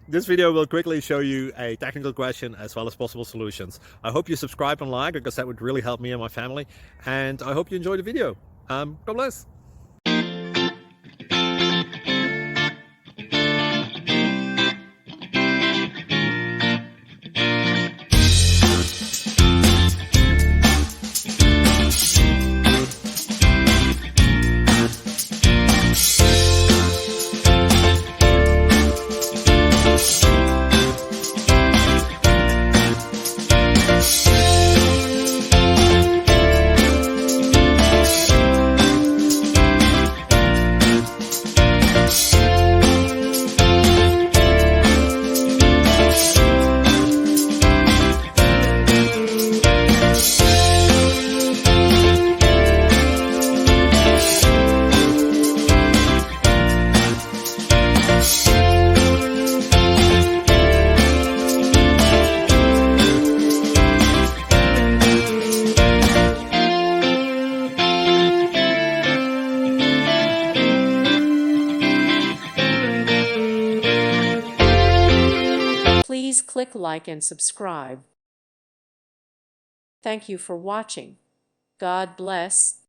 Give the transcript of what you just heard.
This video will quickly show you a technical question as well as possible solutions. I hope you subscribe and like, because that would really help me and my family. And I hope you enjoy the video. God bless. Please click like and subscribe. Thank you for watching. God bless.